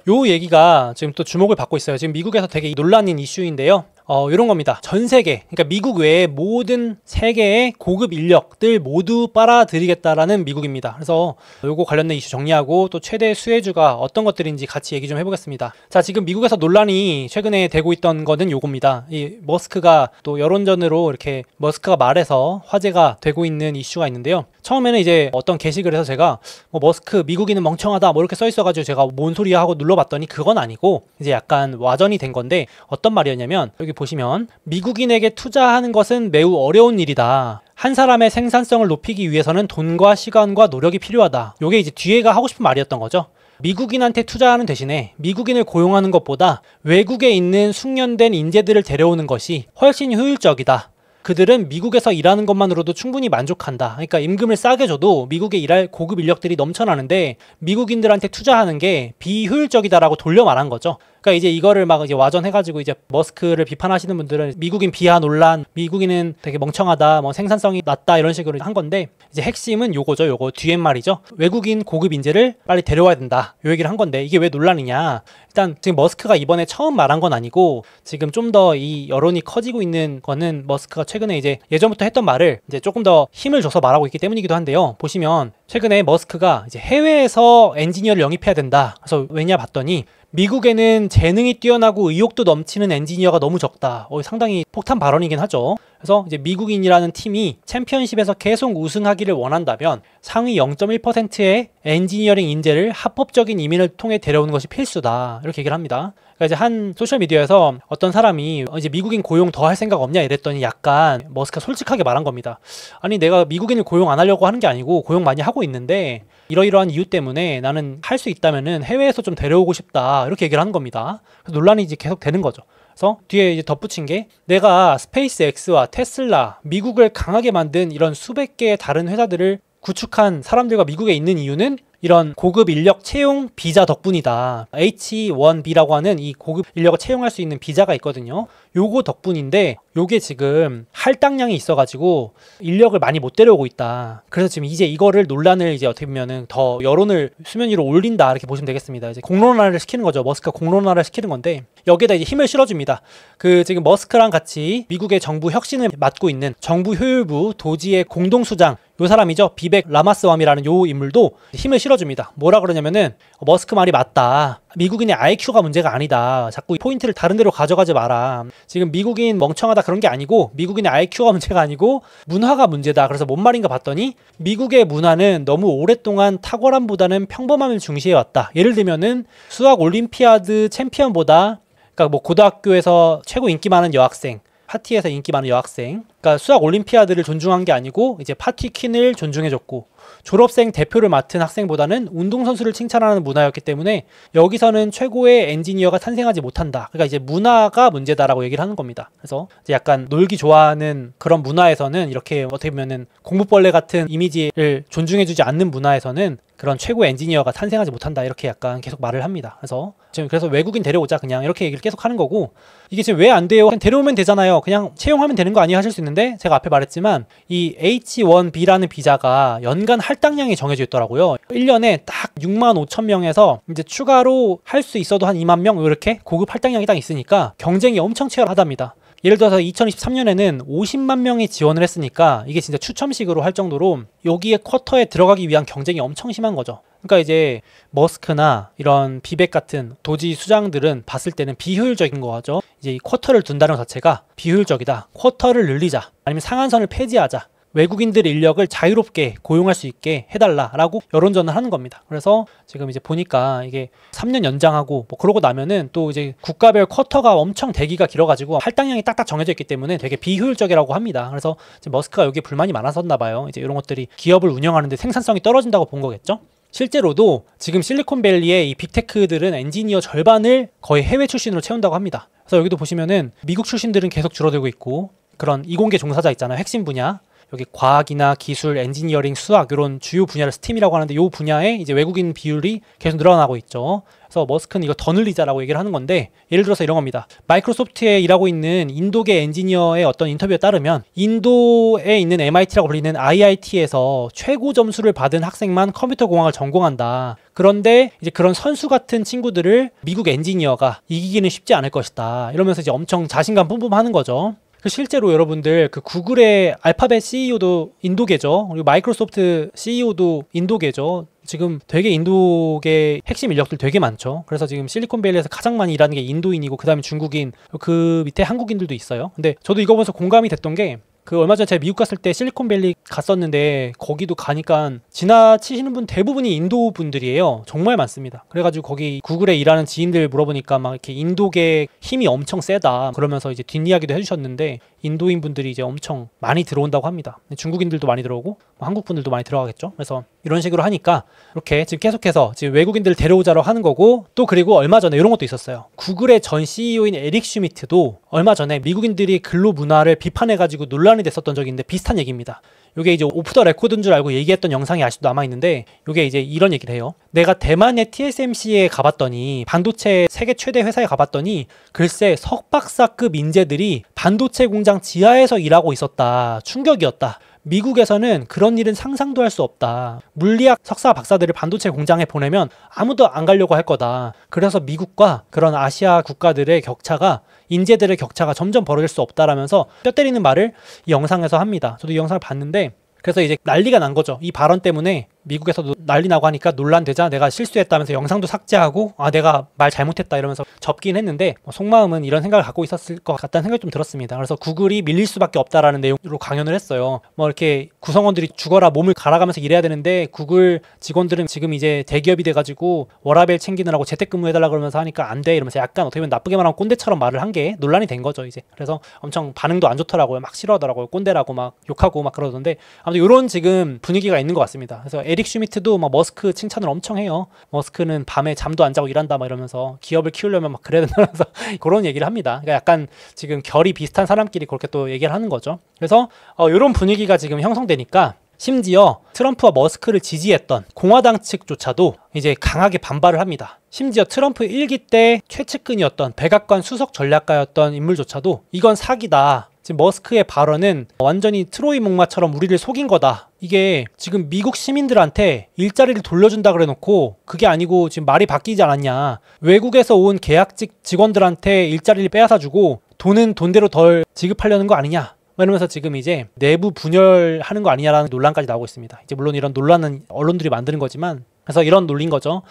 요 얘기가 지금 또 주목을 받고 있어요. 지금 미국에서 되게 논란인 이슈인데요. 이런 겁니다. 전 세계, 그러니까 미국 외의 모든 세계의 고급 인력들 모두 빨아들이겠다라는 미국입니다. 그래서 요거 관련된 이슈 정리하고 또 최대 수혜주가 어떤 것들인지 같이 얘기 좀 해보겠습니다. 자, 지금 미국에서 논란이 최근에 되고 있던 거는 요겁니다. 이 머스크가 또 여론전으로 이렇게 머스크가 말해서 화제가 되고 있는 이슈가 있는데요. 처음에는 이제 어떤 게시글 해서 제가 뭐 머스크 미국인은 멍청하다 뭐 이렇게 써 있어가지고 제가 뭔 소리야 하고 눌러봤더니 그건 아니고 이제 약간 와전이 된 건데, 어떤 말이었냐면 여기 보시면 미국인에게 투자하는 것은 매우 어려운 일이다. 한 사람의 생산성을 높이기 위해서는 돈과 시간과 노력이 필요하다. 요게 이제 뒤에가 하고 싶은 말이었던 거죠. 미국인한테 투자하는 대신에 미국인을 고용하는 것보다 외국에 있는 숙련된 인재들을 데려오는 것이 훨씬 효율적이다. 그들은 미국에서 일하는 것만으로도 충분히 만족한다. 그러니까 임금을 싸게 줘도 미국에 일할 고급 인력들이 넘쳐나는데 미국인들한테 투자하는 게 비효율적이다라고 돌려 말한 거죠. 그러니까 이제 이거를 막 이제 와전해가지고 이제 머스크를 비판하시는 분들은 미국인 비하 논란, 미국인은 되게 멍청하다, 뭐 생산성이 낮다 이런 식으로 한 건데, 이제 핵심은 요거죠. 요거 뒤에 말이죠. 외국인 고급 인재를 빨리 데려와야 된다. 요 얘기를 한 건데 이게 왜 논란이냐? 일단 지금 머스크가 이번에 처음 말한 건 아니고 지금 좀 더 이 여론이 커지고 있는 거는 머스크가 최근에 이제 예전부터 했던 말을 이제 조금 더 힘을 줘서 말하고 있기 때문이기도 한데요. 보시면 최근에 머스크가 이제 해외에서 엔지니어를 영입해야 된다. 그래서 왜냐 봤더니 미국에는 재능이 뛰어나고 의욕도 넘치는 엔지니어가 너무 적다. 상당히 폭탄 발언이긴 하죠. 그래서 이제 미국인이라는 팀이 챔피언십에서 계속 우승하기를 원한다면 상위 0.1%의 엔지니어링 인재를 합법적인 이민을 통해 데려오는 것이 필수다. 이렇게 얘기를 합니다. 그러니까 이제 한 소셜미디어에서 어떤 사람이 이제 미국인 고용 더 할 생각 없냐 이랬더니 약간 머스크가 솔직하게 말한 겁니다. 아니, 내가 미국인을 고용 안 하려고 하는 게 아니고 고용 많이 하고 있는데 이러이러한 이유 때문에 나는 할 수 있다면은 해외에서 좀 데려오고 싶다. 이렇게 얘기를 하는 겁니다. 그래서 논란이 이제 계속 되는 거죠. 그래서 뒤에 이제 덧붙인 게, 내가 스페이스X와 테슬라, 미국을 강하게 만든 이런 수백 개의 다른 회사들을 구축한 사람들과 미국에 있는 이유는 이런 고급 인력 채용 비자 덕분이다. H1B라고 하는 이 고급 인력을 채용할 수 있는 비자가 있거든요. 요거 덕분인데 요게 지금 할당량이 있어가지고 인력을 많이 못 데려오고 있다. 그래서 지금 이제 이거를 논란을 이제 어떻게 보면은 더 여론을 수면 위로 올린다 이렇게 보시면 되겠습니다. 이제 공론화를 시키는 거죠. 머스크가 공론화를 시키는 건데 여기에다 이제 힘을 실어줍니다. 그 지금 머스크랑 같이 미국의 정부 혁신을 맡고 있는 정부 효율부 도지의 공동수장, 요 사람이죠. 비벡 라마스와미라는 요 인물도 힘을 실어줍니다. 뭐라 그러냐면은 머스크 말이 맞다. 미국인의 IQ가 문제가 아니다. 자꾸 포인트를 다른 데로 가져가지 마라. 지금 미국인 멍청하다 그런 게 아니고 미국인의 IQ가 문제가 아니고 문화가 문제다. 그래서 뭔 말인가 봤더니 미국의 문화는 너무 오랫동안 탁월함보다는 평범함을 중시해왔다. 예를 들면은 수학 올림피아드 챔피언보다, 그러니까 뭐 고등학교에서 최고 인기 많은 여학생, 파티에서 인기 많은 여학생, 그러니까 수학 올림피아드를 존중한 게 아니고 이제 파티 퀸을 존중해줬고, 졸업생 대표를 맡은 학생보다는 운동선수를 칭찬하는 문화였기 때문에 여기서는 최고의 엔지니어가 탄생하지 못한다. 그러니까 이제 문화가 문제다라고 얘기를 하는 겁니다. 그래서 이제 약간 놀기 좋아하는 그런 문화에서는, 이렇게 어떻게 보면은 공부벌레 같은 이미지를 존중해주지 않는 문화에서는 그런 최고의 엔지니어가 탄생하지 못한다. 이렇게 약간 계속 말을 합니다. 그래서 지금 그래서 외국인 데려오자 그냥 이렇게 얘기를 계속 하는 거고, 이게 지금 왜 안 돼요? 그냥 데려오면 되잖아요. 그냥 채용하면 되는 거 아니에요? 하실 수 있는데, 제가 앞에 말했지만 이 H1B라는 비자가 연간 할당량이 정해져 있더라고요. 1년에 딱 6만 5천 명에서 이제 추가로 할 수 있어도 한 2만 명 이렇게 고급 할당량이 딱 있으니까 경쟁이 엄청 치열하답니다. 예를 들어서 2023년에는 50만 명이 지원을 했으니까 이게 진짜 추첨식으로 할 정도로 여기에 쿼터에 들어가기 위한 경쟁이 엄청 심한 거죠. 그러니까 이제 머스크나 이런 비벡 같은 도지 수장들은 봤을 때는 비효율적인 거죠. 이제 이 쿼터를 둔다는 것 자체가 비효율적이다. 쿼터를 늘리자, 아니면 상한선을 폐지하자, 외국인들 인력을 자유롭게 고용할 수 있게 해달라라고 여론전을 하는 겁니다. 그래서 지금 이제 보니까 이게 3년 연장하고 뭐 그러고 나면은 또 이제 국가별 쿼터가 엄청 대기가 길어가지고 할당량이 딱딱 정해져 있기 때문에 되게 비효율적이라고 합니다. 그래서 지금 머스크가 여기에 불만이 많았었나 봐요. 이제 이런 것들이 기업을 운영하는데 생산성이 떨어진다고 본 거겠죠. 실제로도 지금 실리콘밸리의 이 빅테크들은 엔지니어 절반을 거의 해외 출신으로 채운다고 합니다. 그래서 여기도 보시면은 미국 출신들은 계속 줄어들고 있고, 그런 이공계 종사자 있잖아요. 핵심 분야. 여기 과학이나 기술, 엔지니어링, 수학 이런 주요 분야를 스팀이라고 하는데 이 분야에 이제 외국인 비율이 계속 늘어나고 있죠. 그래서 머스크는 이거 더 늘리자라고 얘기를 하는 건데 예를 들어서 이런 겁니다. 마이크로소프트에 일하고 있는 인도계 엔지니어의 어떤 인터뷰에 따르면 인도에 있는 MIT라고 불리는 IIT에서 최고 점수를 받은 학생만 컴퓨터 공학을 전공한다. 그런데 이제 그런 선수 같은 친구들을 미국 엔지니어가 이기기는 쉽지 않을 것이다. 이러면서 이제 엄청 자신감 뿜뿜하는 거죠. 실제로 여러분들 그 구글의 알파벳 CEO도 인도계죠. 그리고 마이크로소프트 CEO도 인도계죠. 지금 되게 인도계 핵심 인력들 되게 많죠. 그래서 지금 실리콘밸리에서 가장 많이 일하는 게 인도인이고 그 다음에 중국인, 그 밑에 한국인들도 있어요. 근데 저도 이거 보면서 공감이 됐던 게 그 얼마 전에 제가 미국 갔을 때 실리콘밸리 갔었는데 거기도 가니까 지나치시는 분 대부분이 인도 분들이에요. 정말 많습니다. 그래가지고 거기 구글에 일하는 지인들 물어보니까 막 이렇게 인도계 힘이 엄청 세다 그러면서 이제 뒷이야기도 해주셨는데 인도인 분들이 이제 엄청 많이 들어온다고 합니다. 중국인들도 많이 들어오고 한국 분들도 많이 들어가겠죠. 그래서 이런 식으로 하니까 이렇게 지금 계속해서 지금 외국인들 데려오자로 하는 거고, 또 그리고 얼마 전에 이런 것도 있었어요. 구글의 전 CEO인 에릭 슈미트도 얼마 전에 미국인들이 근로 문화를 비판해가지고 논란이 됐었던 적이 있는데 비슷한 얘기입니다. 이게 이제 오프 더 레코드인 줄 알고 얘기했던 영상이 아직도 남아있는데 이게 이제 이런 얘기를 해요. 내가 대만의 TSMC에 가봤더니 반도체 세계 최대 회사에 가봤더니 글쎄 석박사급 인재들이 반도체 공장 지하에서 일하고 있었다. 충격이었다. 미국에서는 그런 일은 상상도 할 수 없다. 물리학 석사 박사들을 반도체 공장에 보내면 아무도 안 가려고 할 거다. 그래서 미국과 그런 아시아 국가들의 격차가, 인재들의 격차가 점점 벌어질 수 없다라면서 뼈 때리는 말을 이 영상에서 합니다. 저도 이 영상을 봤는데 그래서 이제 난리가 난 거죠. 이 발언 때문에 미국에서도 난리 나고 하니까 논란되자 내가 실수했다면서 영상도 삭제하고 내가 말 잘못했다 이러면서 접긴 했는데 속마음은 이런 생각을 갖고 있었을 것 같다는 생각이 좀 들었습니다. 그래서 구글이 밀릴 수밖에 없다라는 내용으로 강연을 했어요. 뭐 이렇게 구성원들이 죽어라 몸을 갈아가면서 일해야 되는데 구글 직원들은 지금 이제 대기업이 돼가지고 워라밸 챙기느라고 재택근무해달라 그러면서 하니까 안 돼 이러면서 약간 어떻게 보면 나쁘게 말하면 꼰대처럼 말을 한 게 논란이 된 거죠 이제. 그래서 엄청 반응도 안 좋더라고요. 막 싫어하더라고요. 꼰대라고 막 욕하고 막 그러던데 아무튼 이런 지금 분위기가 있는 것 같습니다. 그래서 에릭 슈미트도 막 머스크 칭찬을 엄청 해요. 머스크는 밤에 잠도 안 자고 일한다 막 이러면서 기업을 키우려면 막 그래야 된다면서 그런 얘기를 합니다. 그러니까 약간 지금 결이 비슷한 사람끼리 그렇게 또 얘기를 하는 거죠. 그래서 이런 분위기가 지금 형성되니까 심지어 트럼프와 머스크를 지지했던 공화당 측조차도 이제 강하게 반발을 합니다. 심지어 트럼프 1기 때 최측근이었던 백악관 수석 전략가였던 인물조차도 이건 사기다. 지금 머스크의 발언은 완전히 트로이 목마처럼 우리를 속인 거다. 이게 지금 미국 시민들한테 일자리를 돌려준다 그래 놓고 그게 아니고 지금 말이 바뀌지 않았냐. 외국에서 온 계약직 직원들한테 일자리를 빼앗아 주고 돈은 돈대로 덜 지급하려는 거 아니냐. 이러면서 지금 이제 내부 분열하는 거 아니냐라는 논란까지 나오고 있습니다. 이제 물론 이런 논란은 언론들이 만드는 거지만 그래서 이런 논리인 거죠.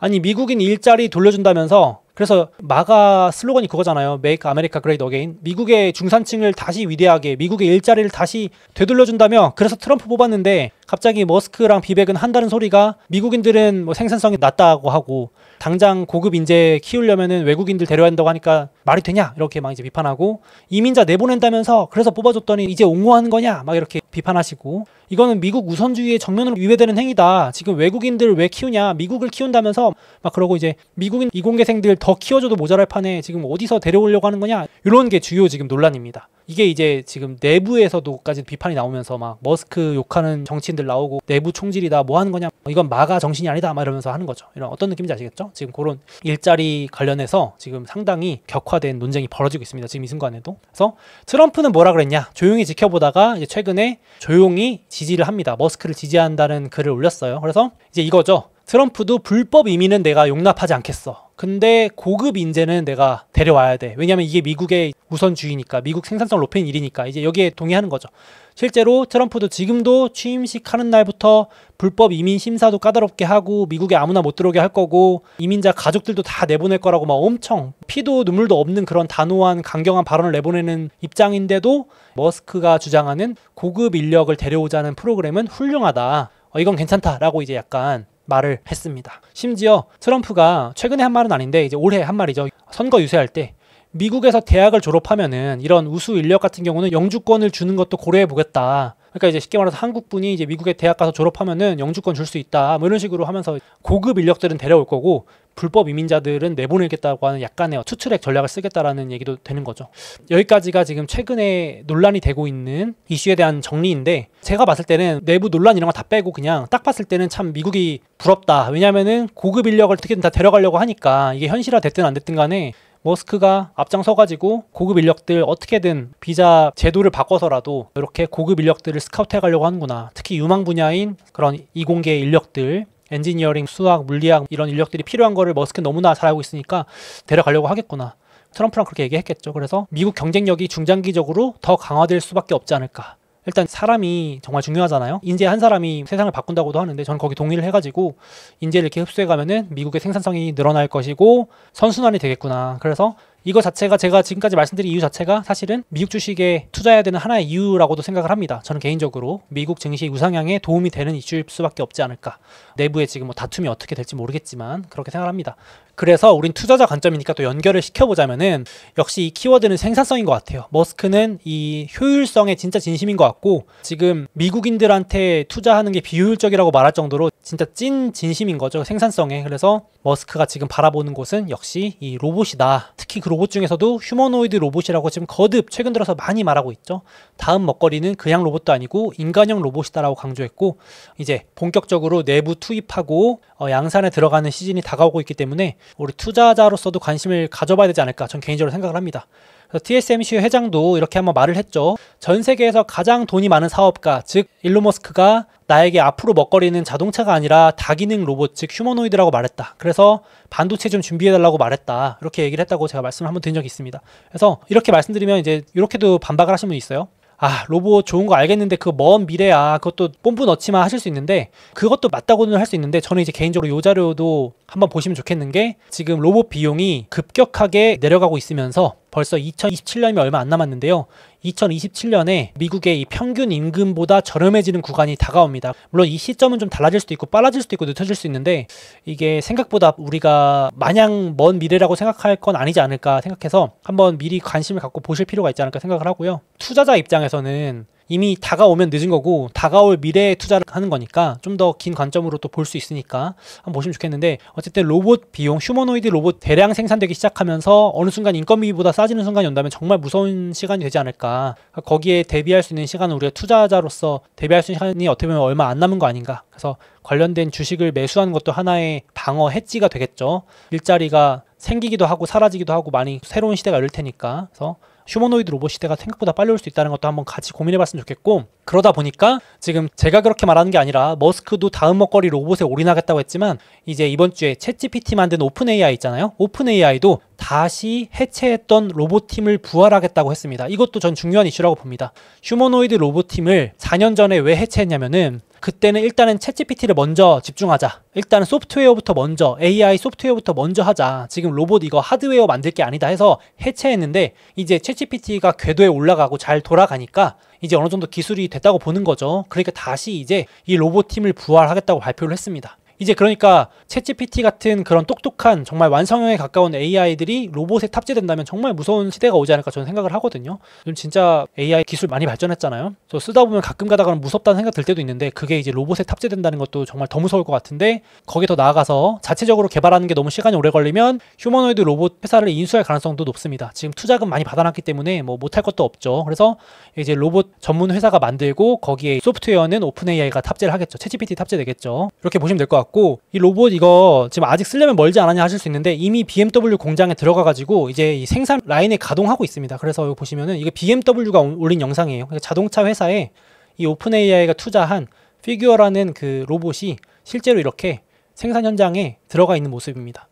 아니 미국인 일자리 돌려준다면서, 그래서 마가 슬로건이 그거잖아요. Make America Great Again. 미국의 중산층을 다시 위대하게, 미국의 일자리를 다시 되돌려준다며 그래서 트럼프 뽑았는데 갑자기 머스크랑 비백은 한다는 소리가 미국인들은 뭐 생산성이 낮다고 하고 당장 고급 인재 키우려면은 외국인들 데려야 한다고 하니까 말이 되냐 이렇게 막 이제 비판하고, 이민자 내보낸다면서 그래서 뽑아줬더니 이제 옹호하는 거냐 막 이렇게 비판하시고, 이거는 미국 우선주의의 정면으로 위배되는 행위다. 지금 외국인들 왜 키우냐, 미국을 키운다면서 막 그러고 이제 미국인 이공계생들 더 키워줘도 모자랄 판에 지금 어디서 데려오려고 하는 거냐, 이런 게 주요 지금 논란입니다. 이게 이제 지금 내부에서도까지 비판이 나오면서 막 머스크 욕하는 정치인들 나오고 내부 총질이다 뭐 하는 거냐, 이건 마가 정신이 아니다 막 이러면서 하는 거죠. 이런 어떤 느낌인지 아시겠죠? 지금 그런 일자리 관련해서 지금 상당히 격화된 논쟁이 벌어지고 있습니다. 지금 이 순간에도. 그래서 트럼프는 뭐라 그랬냐, 조용히 지켜보다가 이제 최근에 조용히 지지를 합니다. 머스크를 지지한다는 글을 올렸어요. 그래서 이제 이거죠. 트럼프도 불법 이민은 내가 용납하지 않겠어. 근데 고급 인재는 내가 데려와야 돼. 왜냐면 이게 미국의 우선주의니까, 미국 생산성을 높이는 일이니까 이제 여기에 동의하는 거죠. 실제로 트럼프도 지금도 취임식 하는 날부터 불법 이민 심사도 까다롭게 하고 미국에 아무나 못 들어오게 할 거고 이민자 가족들도 다 내보낼 거라고 막 엄청 피도 눈물도 없는 그런 단호한 강경한 발언을 내보내는 입장인데도 머스크가 주장하는 고급 인력을 데려오자는 프로그램은 훌륭하다. 이건 괜찮다라고 이제 약간 말을 했습니다. 심지어 트럼프가 최근에 한 말은 아닌데 이제 올해 한 말이죠. 선거 유세할 때 미국에서 대학을 졸업하면은 이런 우수 인력 같은 경우는 영주권을 주는 것도 고려해 보겠다. 그러니까 이제 쉽게 말해서 한국분이 이제 미국에 대학 가서 졸업하면은 영주권 줄 수 있다. 뭐 이런 식으로 하면서 고급 인력들은 데려올 거고 불법 이민자들은 내보내겠다고 하는 약간의 투트랙 전략을 쓰겠다라는 얘기도 되는 거죠. 여기까지가 지금 최근에 논란이 되고 있는 이슈에 대한 정리인데, 제가 봤을 때는 내부 논란 이런 거 다 빼고 그냥 딱 봤을 때는 참 미국이 부럽다. 왜냐면은 고급 인력을 어떻게든 다 데려가려고 하니까 이게 현실화 됐든 안 됐든 간에 머스크가 앞장서가지고 고급 인력들 어떻게든 비자 제도를 바꿔서라도 이렇게 고급 인력들을 스카우트 해가려고 하는구나. 특히 유망 분야인 그런 이공계 인력들, 엔지니어링, 수학, 물리학 이런 인력들이 필요한 거를 머스크는 너무나 잘 알고 있으니까 데려가려고 하겠구나. 트럼프랑 그렇게 얘기했겠죠. 그래서 미국 경쟁력이 중장기적으로 더 강화될 수밖에 없지 않을까. 일단 사람이 정말 중요하잖아요. 인재 한 사람이 세상을 바꾼다고도 하는데 저는 거기 동의를 해가지고 인재를 이렇게 흡수해가면은 미국의 생산성이 늘어날 것이고 선순환이 되겠구나. 그래서 이거 자체가 제가 지금까지 말씀드린 이유 자체가 사실은 미국 주식에 투자해야 되는 하나의 이유라고도 생각을 합니다. 저는 개인적으로 미국 증시 우상향에 도움이 되는 이슈일 수밖에 없지 않을까. 내부에 지금 뭐 다툼이 어떻게 될지 모르겠지만 그렇게 생각합니다. 그래서 우린 투자자 관점이니까 또 연결을 시켜보자면은 역시 이 키워드는 생산성인 것 같아요. 머스크는 이 효율성에 진짜 진심인 것 같고 지금 미국인들한테 투자하는 게 비효율적이라고 말할 정도로 진짜 찐 진심인 거죠. 생산성에. 그래서 머스크가 지금 바라보는 곳은 역시 이 로봇이다. 특히 그 로봇 중에서도 휴머노이드 로봇이라고 지금 거듭 최근 들어서 많이 말하고 있죠. 다음 먹거리는 그냥 로봇도 아니고 인간형 로봇이다라고 강조했고 이제 본격적으로 내부 투입하고 양산에 들어가는 시즌이 다가오고 있기 때문에 우리 투자자로서도 관심을 가져봐야 되지 않을까 전 개인적으로 생각을 합니다. 그래서 TSMC 회장도 이렇게 한번 말을 했죠. 전 세계에서 가장 돈이 많은 사업가, 즉 일론 머스크가 나에게 앞으로 먹거리는 자동차가 아니라 다기능 로봇, 즉 휴머노이드라고 말했다. 그래서 반도체 좀 준비해달라고 말했다. 이렇게 얘기를 했다고 제가 말씀을 한번 드린 적이 있습니다. 그래서 이렇게 말씀드리면 이제 이렇게도 반박을 하시는 분이 있어요. 아, 로봇 좋은 거 알겠는데 그거 먼 미래야. 그것도 뽐뿌 넣지만 하실 수 있는데 그것도 맞다고는 할 수 있는데 저는 이제 개인적으로 이 자료도 한번 보시면 좋겠는 게 지금 로봇 비용이 급격하게 내려가고 있으면서 벌써 2027년이 얼마 안 남았는데요. 2027년에 미국의 이 평균 임금보다 저렴해지는 구간이 다가옵니다. 물론 이 시점은 좀 달라질 수도 있고 빨라질 수도 있고 늦어질 수 있는데 이게 생각보다 우리가 마냥 먼 미래라고 생각할 건 아니지 않을까 생각해서 한번 미리 관심을 갖고 보실 필요가 있지 않을까 생각을 하고요. 투자자 입장에서는 이미 다가오면 늦은 거고 다가올 미래에 투자를 하는 거니까 좀 더 긴 관점으로 또 볼 수 있으니까 한번 보시면 좋겠는데 어쨌든 로봇 비용, 휴머노이드 로봇 대량 생산되기 시작하면서 어느 순간 인건비보다 싸지는 순간이 온다면 정말 무서운 시간이 되지 않을까. 거기에 대비할 수 있는 시간은 우리가 투자자로서 대비할 수 있는 시간이 어떻게 보면 얼마 안 남은 거 아닌가. 그래서 관련된 주식을 매수하는 것도 하나의 방어 해지가 되겠죠. 일자리가 생기기도 하고 사라지기도 하고 많이 새로운 시대가 열릴 테니까. 그래서 휴머노이드 로봇 시대가 생각보다 빨리 올 수 있다는 것도 한번 같이 고민해봤으면 좋겠고 그러다 보니까 지금 제가 그렇게 말하는 게 아니라 머스크도 다음 먹거리 로봇에 올인하겠다고 했지만 이제 이번 주에 챗GPT 만든 오픈 AI 있잖아요. 오픈 AI도 다시 해체했던 로봇팀을 부활하겠다고 했습니다. 이것도 전 중요한 이슈라고 봅니다. 휴머노이드 로봇팀을 4년 전에 왜 해체했냐면은 그때는 일단은 챗GPT를 먼저 집중하자. 일단은 소프트웨어부터 먼저 AI 소프트웨어부터 먼저 하자. 지금 로봇 이거 하드웨어 만들 게 아니다 해서 해체했는데 이제 챗GPT가 궤도에 올라가고 잘 돌아가니까 이제 어느 정도 기술이 됐다고 보는 거죠. 그러니까 다시 이제 이 로봇팀을 부활하겠다고 발표를 했습니다. 이제 그러니까 챗GPT 같은 그런 똑똑한 정말 완성형에 가까운 AI들이 로봇에 탑재된다면 정말 무서운 시대가 오지 않을까 저는 생각을 하거든요. 요즘 진짜 AI 기술 많이 발전했잖아요. 저 쓰다 보면 가끔 가다가는 무섭다는 생각 들 때도 있는데 그게 이제 로봇에 탑재된다는 것도 정말 더 무서울 것 같은데 거기에 더 나아가서 자체적으로 개발하는 게 너무 시간이 오래 걸리면 휴머노이드 로봇 회사를 인수할 가능성도 높습니다. 지금 투자금 많이 받아놨기 때문에 뭐 못할 것도 없죠. 그래서 이제 로봇 전문 회사가 만들고 거기에 소프트웨어는 오픈 AI가 탑재를 하겠죠. 챗GPT 탑재되겠죠. 이렇게 보시면 될 것 같고 이 로봇 이거 지금 아직 쓰려면 멀지 않았냐 하실 수 있는데 이미 BMW 공장에 들어가가지고 이제 이 생산 라인에 가동하고 있습니다. 그래서 여기 보시면은 이게 BMW가 올린 영상이에요. 그러니까 자동차 회사에 이 오픈 AI가 투자한 피규어라는 그 로봇이 실제로 이렇게 생산 현장에 들어가 있는 모습입니다.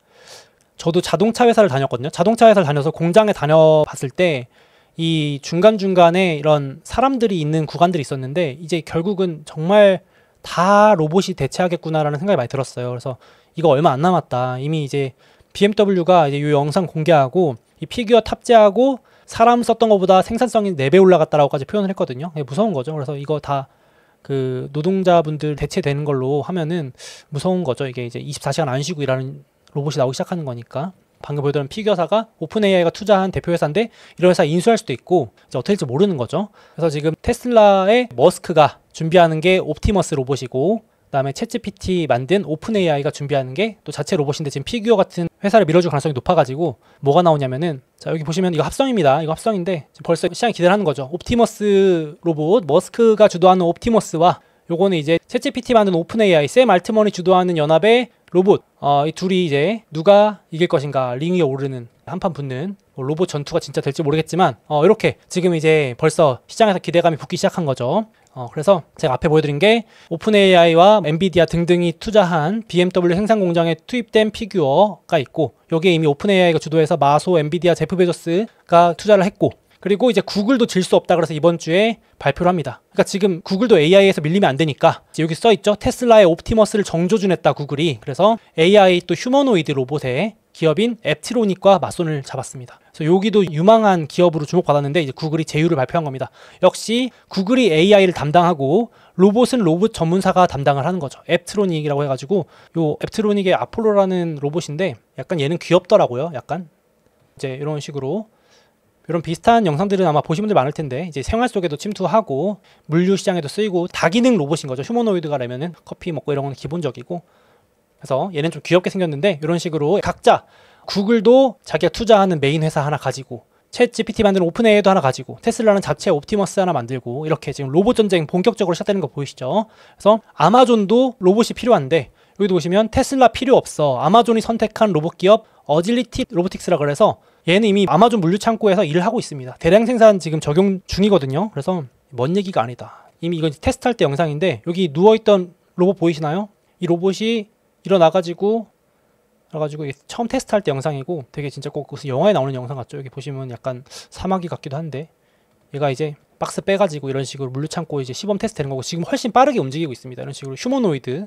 저도 자동차 회사를 다녔거든요. 자동차 회사를 다녀서 공장에 다녀봤을 때 이 중간중간에 이런 사람들이 있는 구간들이 있었는데 이제 결국은 정말 다 로봇이 대체하겠구나라는 생각이 많이 들었어요. 그래서 이거 얼마 안 남았다. 이미 이제 BMW가 이제 이 영상 공개하고 이 피규어 탑재하고 사람 썼던 것보다 생산성이 4배 올라갔다라고까지 표현을 했거든요. 무서운 거죠. 그래서 이거 다 그 노동자분들 대체되는 걸로 하면은 무서운 거죠. 이게 이제 24시간 안 쉬고 일하는 로봇이 나오기 시작하는 거니까. 방금 보여드린 피규어사가 오픈 AI가 투자한 대표 회사인데 이런 회사 인수할 수도 있고 이제 어떻게 될지 모르는 거죠. 그래서 지금 테슬라의 머스크가 준비하는 게 옵티머스 로봇이고 그다음에 챗GPT 만든 오픈AI가 준비하는 게 또 자체 로봇인데 지금 피규어 같은 회사를 밀어줄 가능성이 높아가지고 뭐가 나오냐면은 자 여기 보시면 이거 합성입니다. 이거 합성인데 지금 벌써 시장이 기대를 하는 거죠. 옵티머스 로봇 머스크가 주도하는 옵티머스와 요거는 이제 챗GPT 만든 오픈AI 샘 알트먼이 주도하는 연합의 로봇 이 둘이 이제 누가 이길 것인가 링 위에 오르는 한판 붙는 로봇 전투가 진짜 될지 모르겠지만 이렇게 지금 이제 벌써 시장에서 기대감이 붙기 시작한 거죠. 그래서 제가 앞에 보여드린 게 오픈AI와 엔비디아 등등이 투자한 BMW 생산 공장에 투입된 피규어가 있고 여기에 이미 오픈AI가 주도해서 마소, 엔비디아, 제프 베조스가 투자를 했고 그리고 이제 구글도 질 수 없다 그래서 이번 주에 발표를 합니다. 그러니까 지금 구글도 AI에서 밀리면 안 되니까 여기 써있죠. 테슬라의 옵티머스를 정조준했다 구글이. 그래서 AI 또 휴머노이드 로봇의 기업인 앱트로닉과 맞손을 잡았습니다. 그래서 여기도 유망한 기업으로 주목받았는데 이제 구글이 제휴를 발표한 겁니다. 역시 구글이 AI를 담당하고 로봇은 로봇 전문사가 담당을 하는 거죠. 앱트로닉이라고 해가지고 요 앱트로닉의 아폴로라는 로봇인데 약간 얘는 귀엽더라고요. 약간 이제 이런 식으로 이런 비슷한 영상들은 아마 보신 분들 많을 텐데 이제 생활 속에도 침투하고 물류 시장에도 쓰이고 다기능 로봇인 거죠. 휴머노이드가 라면은 커피 먹고 이런 건 기본적이고 그래서 얘는 좀 귀엽게 생겼는데 이런 식으로 각자 구글도 자기가 투자하는 메인 회사 하나 가지고 챗 GPT 만드는 오픈AI도 하나 가지고 테슬라는 자체 옵티머스 하나 만들고 이렇게 지금 로봇 전쟁 본격적으로 시작되는 거 보이시죠? 그래서 아마존도 로봇이 필요한데 여기도 보시면 테슬라 필요 없어. 아마존이 선택한 로봇 기업 어질리티 로보틱스라 그래서 얘는 이미 아마존 물류 창고에서 일을 하고 있습니다. 대량 생산 지금 적용 중이거든요. 그래서 먼 얘기가 아니다. 이미 이건 테스트할 때 영상인데 여기 누워있던 로봇 보이시나요? 이 로봇이 일어나가지고 처음 테스트할 때 영상이고 되게 진짜 꼭 무슨 영화에 나오는 영상 같죠? 여기 보시면 약간 사마귀 같기도 한데 얘가 이제 박스 빼가지고 이런 식으로 물류 창고 이제 시범 테스트 되는 거고 지금 훨씬 빠르게 움직이고 있습니다. 이런 식으로 휴머노이드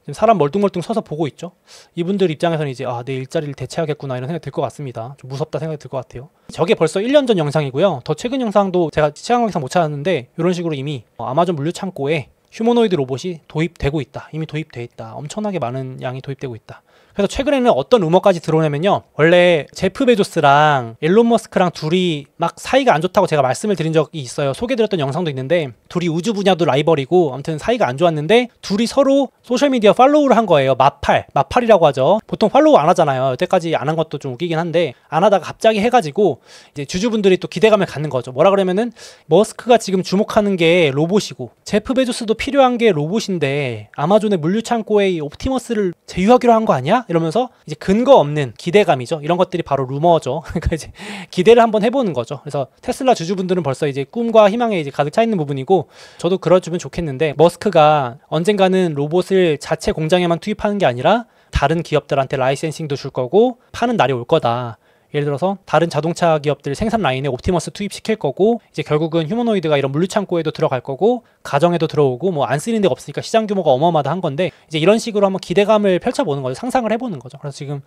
지금 사람 멀뚱멀뚱 서서 보고 있죠. 이분들 입장에서는 이제 내 일자리를 대체하겠구나 이런 생각이 들 것 같습니다. 좀 무섭다 생각이 들 것 같아요. 저게 벌써 1년 전 영상이고요. 더 최근 영상도 제가 시장 영상 못 찾았는데 이런 식으로 이미 아마존 물류 창고에 휴머노이드 로봇이 도입되고 있다. 이미 도입돼 있다. 엄청나게 많은 양이 도입되고 있다. 그래서 최근에는 어떤 루머까지 들어오냐면요. 원래 제프 베조스랑 일론 머스크랑 둘이 막 사이가 안 좋다고 제가 말씀을 드린 적이 있어요. 소개드렸던 영상도 있는데 둘이 우주 분야도 라이벌이고 아무튼 사이가 안 좋았는데 둘이 서로 소셜미디어 팔로우를 한 거예요. 마팔이라고 하죠. 보통 팔로우 안 하잖아요. 여태까지 안 한 것도 좀 웃기긴 한데 안 하다가 갑자기 해가지고 이제 주주분들이 또 기대감을 갖는 거죠. 뭐라 그러면은 머스크가 지금 주목하는 게 로봇이고 제프 베조스도 필요한 게 로봇인데 아마존의 물류 창고에 이 옵티머스를 제휴하기로 한 거 아니야? 이러면서 이제 근거 없는 기대감이죠. 이런 것들이 바로 루머죠. 그러니까 이제 기대를 한번 해보는 거죠. 그래서 테슬라 주주분들은 벌써 이제 꿈과 희망에 이제 가득 차 있는 부분이고 저도 그러주면 좋겠는데 머스크가 언젠가는 로봇을 자체 공장에만 투입하는 게 아니라 다른 기업들한테 라이센싱도 줄 거고 파는 날이 올 거다. 예를 들어서 다른 자동차 기업들 생산 라인에 옵티머스 투입시킬 거고 이제 결국은 휴머노이드가 이런 물류 창고에도 들어갈 거고 가정에도 들어오고 뭐 안 쓰이는 데가 없으니까 시장 규모가 어마어마하다 한 건데 이제 이런 식으로 한번 기대감을 펼쳐보는 거죠. 상상을 해보는 거죠. 그래서 지금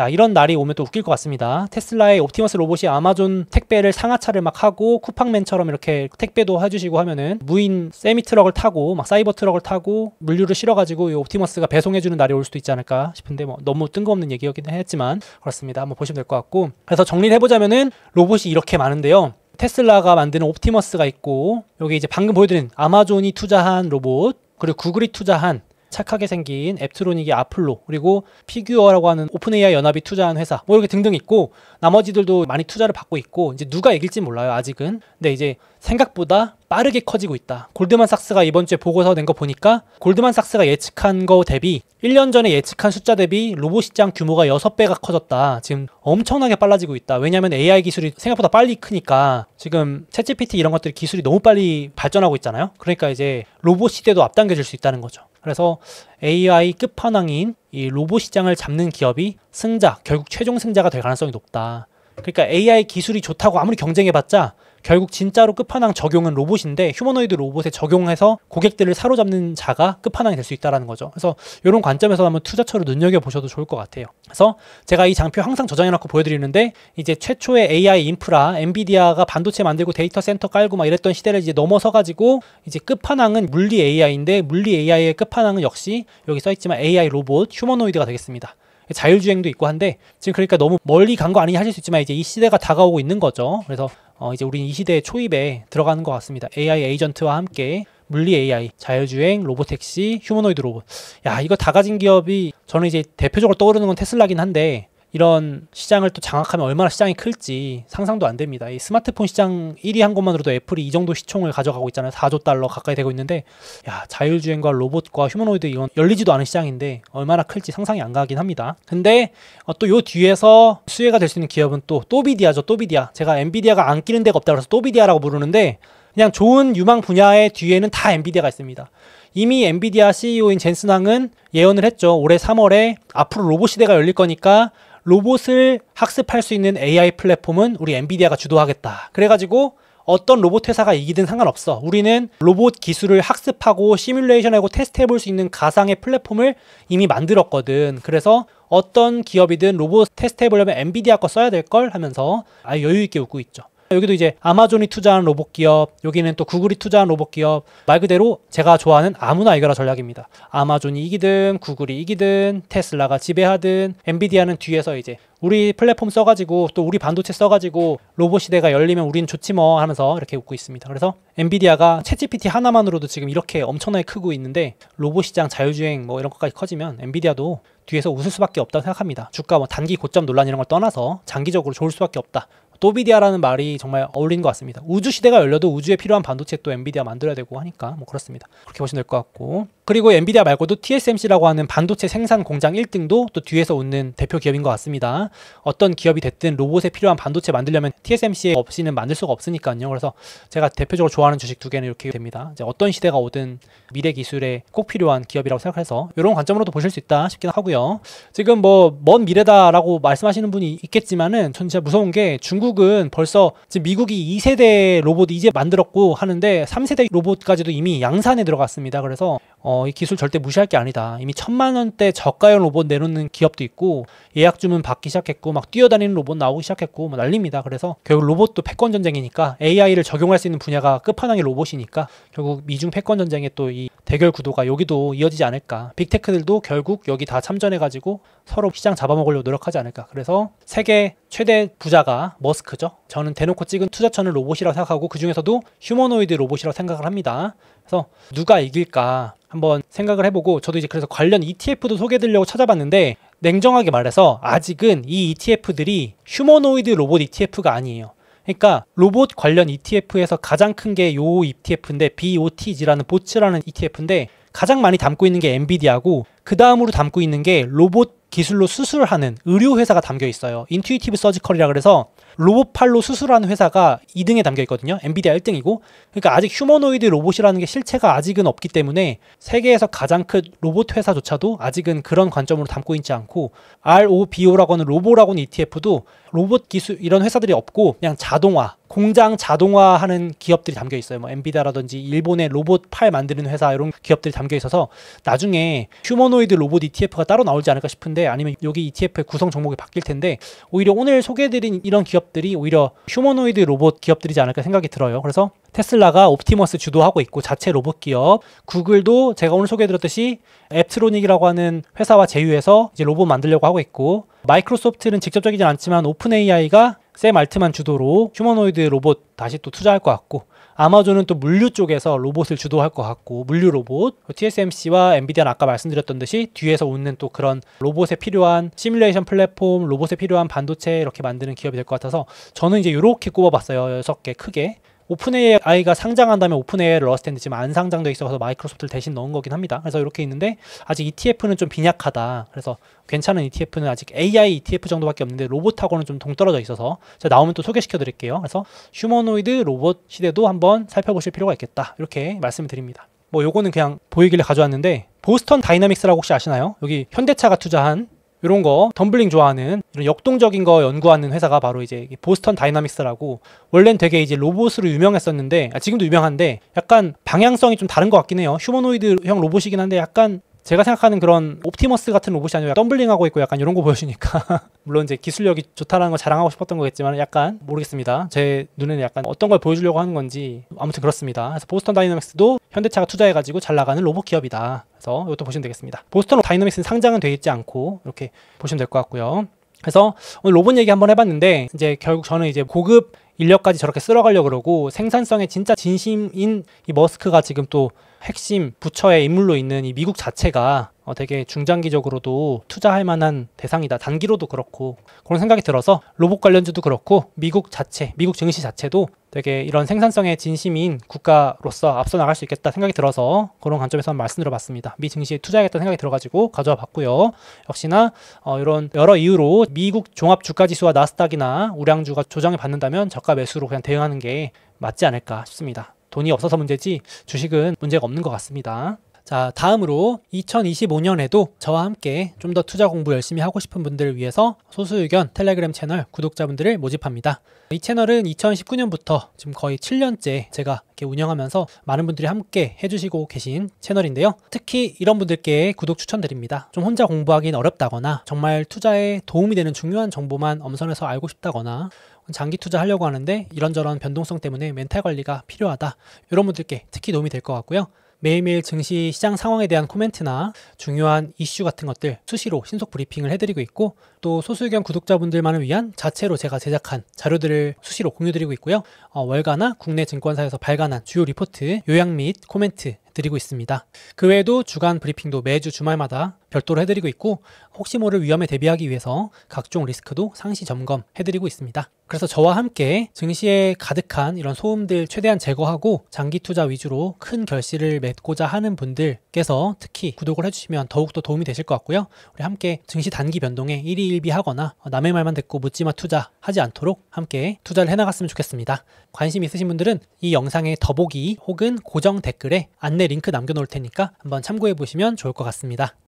이런 날이 오면 또 웃길 것 같습니다. 테슬라의 옵티머스 로봇이 아마존 택배를 상하차를 막 하고 쿠팡맨처럼 이렇게 택배도 해주시고 하면은 무인 세미 트럭을 타고 막 사이버 트럭을 타고 물류를 실어가지고 이 옵티머스가 배송해주는 날이 올 수도 있지 않을까 싶은데 뭐 너무 뜬금없는 얘기였긴 했지만 그렇습니다. 한번 보시면 될 것 같고 그래서 정리를 해보자면은 로봇이 이렇게 많은데요. 테슬라가 만드는 옵티머스가 있고 여기 이제 방금 보여드린 아마존이 투자한 로봇 그리고 구글이 투자한 착하게 생긴 앱트로닉의 아폴로 그리고 피규어라고 하는 오픈AI 연합이 투자한 회사 뭐 이렇게 등등 있고 나머지들도 많이 투자를 받고 있고 이제 누가 이길지 몰라요 아직은. 근데 이제 생각보다 빠르게 커지고 있다. 골드만삭스가 이번 주에 보고서 낸 거 보니까 골드만삭스가 예측한 거 대비 1년 전에 예측한 숫자 대비 로봇 시장 규모가 6배가 커졌다. 지금 엄청나게 빨라지고 있다. 왜냐하면 AI 기술이 생각보다 빨리 크니까 지금 챗GPT 이런 것들이 기술이 너무 빨리 발전하고 있잖아요. 그러니까 이제 로봇 시대도 앞당겨질 수 있다는 거죠. 그래서 AI 끝판왕인 이 로봇 시장을 잡는 기업이 승자, 결국 최종 승자가 될 가능성이 높다. 그러니까 AI 기술이 좋다고 아무리 경쟁해봤자 결국 진짜로 끝판왕 적용은 로봇인데 휴머노이드 로봇에 적용해서 고객들을 사로잡는 자가 끝판왕이 될 수 있다는 거죠. 그래서 이런 관점에서 한번 투자처를 눈여겨보셔도 좋을 것 같아요. 그래서 제가 이 장표 항상 저장해놓고 보여드리는데 이제 최초의 AI 인프라 엔비디아가 반도체 만들고 데이터 센터 깔고 막 이랬던 시대를 이제 넘어서가지고 이제 끝판왕은 물리 AI인데 물리 AI의 끝판왕은 역시 여기 써있지만 AI 로봇 휴머노이드가 되겠습니다. 자율주행도 있고 한데 지금 그러니까 너무 멀리 간 거 아니냐 하실 수 있지만 이제 이 시대가 다가오고 있는 거죠. 그래서 이제 우리는 이 시대의 초입에 들어가는 것 같습니다. AI 에이전트와 함께 물리 AI, 자율주행, 로보택시, 휴머노이드 로봇. 야, 이거 다 가진 기업이 저는 이제 대표적으로 떠오르는 건 테슬라긴 한데 이런 시장을 또 장악하면 얼마나 시장이 클지 상상도 안 됩니다. 이 스마트폰 시장 1위 한 것만으로도 애플이 이 정도 시총을 가져가고 있잖아요. 4조 달러 가까이 되고 있는데 야, 자율주행과 로봇과 휴머노이드 이건 열리지도 않은 시장인데 얼마나 클지 상상이 안 가긴 합니다. 근데 또 요 뒤에서 수혜가 될 수 있는 기업은 또 또비디아죠. 또비디아. 제가 엔비디아가 안 끼는 데가 없다 그래서 또비디아라고 부르는데 그냥 좋은 유망 분야의 뒤에는 다 엔비디아가 있습니다. 이미 엔비디아 CEO인 젠슨 황은 예언을 했죠. 올해 3월에 앞으로 로봇 시대가 열릴 거니까 로봇을 학습할 수 있는 AI 플랫폼은 우리 엔비디아가 주도하겠다. 그래가지고 어떤 로봇 회사가 이기든 상관없어. 우리는 로봇 기술을 학습하고 시뮬레이션하고 테스트해볼 수 있는 가상의 플랫폼을 이미 만들었거든. 그래서 어떤 기업이든 로봇 테스트해보려면 엔비디아 거 써야 될걸 하면서 아주 여유있게 웃고 있죠. 여기도 이제 아마존이 투자한 로봇 기업, 여기는 또 구글이 투자한 로봇 기업. 말 그대로 제가 좋아하는 아무나 이겨라 전략입니다. 아마존이 이기든 구글이 이기든 테슬라가 지배하든 엔비디아는 뒤에서 이제 우리 플랫폼 써가지고 또 우리 반도체 써가지고 로봇 시대가 열리면 우린 좋지 뭐 하면서 이렇게 웃고 있습니다. 그래서 엔비디아가 챗GPT 하나만으로도 지금 이렇게 엄청나게 크고 있는데 로봇 시장 자율주행 뭐 이런 것까지 커지면 엔비디아도 뒤에서 웃을 수밖에 없다고 생각합니다. 주가 뭐 단기 고점 논란 이런 걸 떠나서 장기적으로 좋을 수밖에 없다. 또비디아라는 말이 정말 어울리는 것 같습니다. 우주 시대가 열려도 우주에 필요한 반도체 또 엔비디아 만들어야 되고 하니까 뭐 그렇습니다. 그렇게 보시면 될 것 같고 그리고 엔비디아 말고도 TSMC라고 하는 반도체 생산 공장 1등도 또 뒤에서 웃는 대표 기업인 것 같습니다. 어떤 기업이 됐든 로봇에 필요한 반도체 만들려면 TSMC 없이는 만들 수가 없으니까요. 그래서 제가 대표적으로 좋아하는 주식 두 개는 이렇게 됩니다. 이제 어떤 시대가 오든 미래 기술에 꼭 필요한 기업이라고 생각해서 이런 관점으로도 보실 수 있다 싶긴 하고요. 지금 뭐 먼 미래다라고 말씀하시는 분이 있겠지만은 전 진짜 무서운 게 중국은 벌써 지금 미국이 2세대 로봇 이제 만들었고 하는데 3세대 로봇까지도 이미 양산에 들어갔습니다. 그래서 이 기술 절대 무시할 게 아니다. 이미 1000만 원대 저가형 로봇 내놓는 기업도 있고 예약 주문 받기 시작했고 막 뛰어다니는 로봇 나오기 시작했고 뭐 난립니다. 그래서 결국 로봇도 패권 전쟁이니까 AI를 적용할 수 있는 분야가 끝판왕의 로봇이니까 결국 미중 패권 전쟁의 또 이 대결 구도가 여기도 이어지지 않을까. 빅테크들도 결국 여기 다 참전해가지고 서로 시장 잡아먹으려고 노력하지 않을까. 그래서 세계 최대 부자가 머스크죠. 저는 대놓고 찍은 투자처는 로봇이라고 생각하고 그 중에서도 휴머노이드 로봇이라고 생각을 합니다. 그래서 누가 이길까 한번 생각을 해보고 저도 이제 그래서 관련 ETF도 소개해드리려고 찾아봤는데 냉정하게 말해서 아직은 이 ETF들이 휴머노이드 로봇 ETF가 아니에요. 그러니까 로봇 관련 ETF에서 가장 큰 게 요 ETF인데 BOTG라는 보츠라는 ETF인데 가장 많이 담고 있는 게 엔비디아고 그 다음으로 담고 있는 게 로봇 기술로 수술하는 의료 회사가 담겨 있어요. 인투이티브 서지컬이라 그래서 로봇팔로 수술하는 회사가 2등에 담겨 있거든요. 엔비디아 1등이고. 그러니까 아직 휴머노이드 로봇이라는 게 실체가 아직은 없기 때문에 세계에서 가장 큰 로봇 회사조차도 아직은 그런 관점으로 담고 있지 않고 ROBO라고 하는 로보라고 하는 ETF도 로봇 기술 이런 회사들이 없고 그냥 자동화, 공장 자동화하는 기업들이 담겨 있어요. 뭐 엔비디아라든지 일본의 로봇 팔 만드는 회사 이런 기업들이 담겨 있어서 나중에 휴머노이드 로봇 ETF가 따로 나올지 않을까 싶은데 아니면 여기 ETF의 구성 종목이 바뀔 텐데 오히려 오늘 소개해드린 이런 기업들이 오히려 휴머노이드 로봇 기업들이지 않을까 생각이 들어요. 그래서 테슬라가 옵티머스 주도하고 있고 자체 로봇 기업, 구글도 제가 오늘 소개해드렸듯이 앱트로닉이라고 하는 회사와 제휴해서 이제 로봇 만들려고 하고 있고 마이크로소프트는 직접적이진 않지만 오픈 AI가 샘 알트만 주도로 휴머노이드 로봇 다시 또 투자할 것 같고 아마존은 또 물류 쪽에서 로봇을 주도할 것 같고 물류 로봇 TSMC와 엔비디아는 아까 말씀드렸던 듯이 뒤에서 웃는 또 그런 로봇에 필요한 시뮬레이션 플랫폼 로봇에 필요한 반도체 이렇게 만드는 기업이 될 것 같아서 저는 이제 이렇게 꼽아봤어요. 6개 크게. 오픈 AI가 상장한다면 오픈 AI를 넣었을 텐데 지금 안 상장돼 있어서 마이크로소프트를 대신 넣은 거긴 합니다. 그래서 이렇게 있는데 아직 ETF는 좀 빈약하다. 그래서 괜찮은 ETF는 아직 AI ETF 정도밖에 없는데 로봇하고는 좀 동떨어져 있어서 제가 나오면 또 소개시켜 드릴게요. 그래서 휴머노이드 로봇 시대도 한번 살펴보실 필요가 있겠다. 이렇게 말씀을 드립니다. 뭐 요거는 그냥 보이길래 가져왔는데 보스턴 다이나믹스라고 혹시 아시나요? 여기 현대차가 투자한 이런 거 덤블링 좋아하는 이런 역동적인 거 연구하는 회사가 바로 이제 보스턴 다이나믹스라고 원래는 되게 이제 로봇으로 유명했었는데 지금도 유명한데 약간 방향성이 좀 다른 것 같긴 해요. 휴머노이드형 로봇이긴 한데 약간 제가 생각하는 그런 옵티머스 같은 로봇이 아니라 덤블링하고 있고 약간 이런 거 보여주니까 물론 이제 기술력이 좋다라는 거 자랑하고 싶었던 거겠지만 약간 모르겠습니다. 제 눈에는 약간 어떤 걸 보여주려고 하는 건지 아무튼 그렇습니다. 그래서 보스턴 다이나믹스도 현대차가 투자해가지고 잘 나가는 로봇 기업이다. 그래서 이것도 보시면 되겠습니다. 보스턴 다이나믹스는 상장은 되어 있지 않고 이렇게 보시면 될 것 같고요. 그래서 오늘 로봇 얘기 한번 해봤는데 이제 결국 저는 이제 고급 인력까지 저렇게 쓸어가려고 그러고 생산성에 진짜 진심인 이 머스크가 지금 또 핵심 부처의 인물로 있는 이 미국 자체가 되게 중장기적으로도 투자할 만한 대상이다. 단기로도 그렇고 그런 생각이 들어서 로봇 관련주도 그렇고 미국 자체, 미국 증시 자체도 되게 이런 생산성에 진심인 국가로서 앞서 나갈 수 있겠다 생각이 들어서 그런 관점에서 한번 말씀드려봤습니다. 미 증시에 투자하겠다는 생각이 들어가지고 가져와 봤고요. 역시나 이런 여러 이유로 미국 종합주가지수와 나스닥이나 우량주가 조정을 받는다면 저가 매수로 그냥 대응하는 게 맞지 않을까 싶습니다. 돈이 없어서 문제지 주식은 문제가 없는 것 같습니다. 자, 다음으로 2025년에도 저와 함께 좀 더 투자 공부 열심히 하고 싶은 분들을 위해서 소수의견 텔레그램 채널 구독자분들을 모집합니다. 이 채널은 2019년부터 지금 거의 7년째 제가 이렇게 운영하면서 많은 분들이 함께 해주시고 계신 채널인데요. 특히 이런 분들께 구독 추천드립니다. 좀 혼자 공부하기는 어렵다거나 정말 투자에 도움이 되는 중요한 정보만 엄선해서 알고 싶다거나 장기 투자하려고 하는데 이런저런 변동성 때문에 멘탈 관리가 필요하다. 이런 분들께 특히 도움이 될 것 같고요. 매일매일 증시 시장 상황에 대한 코멘트나 중요한 이슈 같은 것들 수시로 신속 브리핑을 해드리고 있고 또 소수의견 구독자분들만을 위한 자체로 제가 제작한 자료들을 수시로 공유드리고 있고요. 월가나 국내 증권사에서 발간한 주요 리포트, 요약 및 코멘트 드리고 있습니다. 그 외에도 주간 브리핑도 매주 주말마다 별도로 해드리고 있고 혹시 모를 위험에 대비하기 위해서 각종 리스크도 상시 점검해드리고 있습니다. 그래서 저와 함께 증시에 가득한 이런 소음들 최대한 제거하고 장기 투자 위주로 큰 결실을 맺고자 하는 분들께서 특히 구독을 해주시면 더욱더 도움이 되실 것 같고요. 우리 함께 증시 단기 변동에 일희일비하거나 남의 말만 듣고 묻지마 투자하지 않도록 함께 투자를 해나갔으면 좋겠습니다. 관심 있으신 분들은 이 영상의 더보기 혹은 고정 댓글에 안내 링크 남겨놓을 테니까 한번 참고해 보시면 좋을 것 같습니다.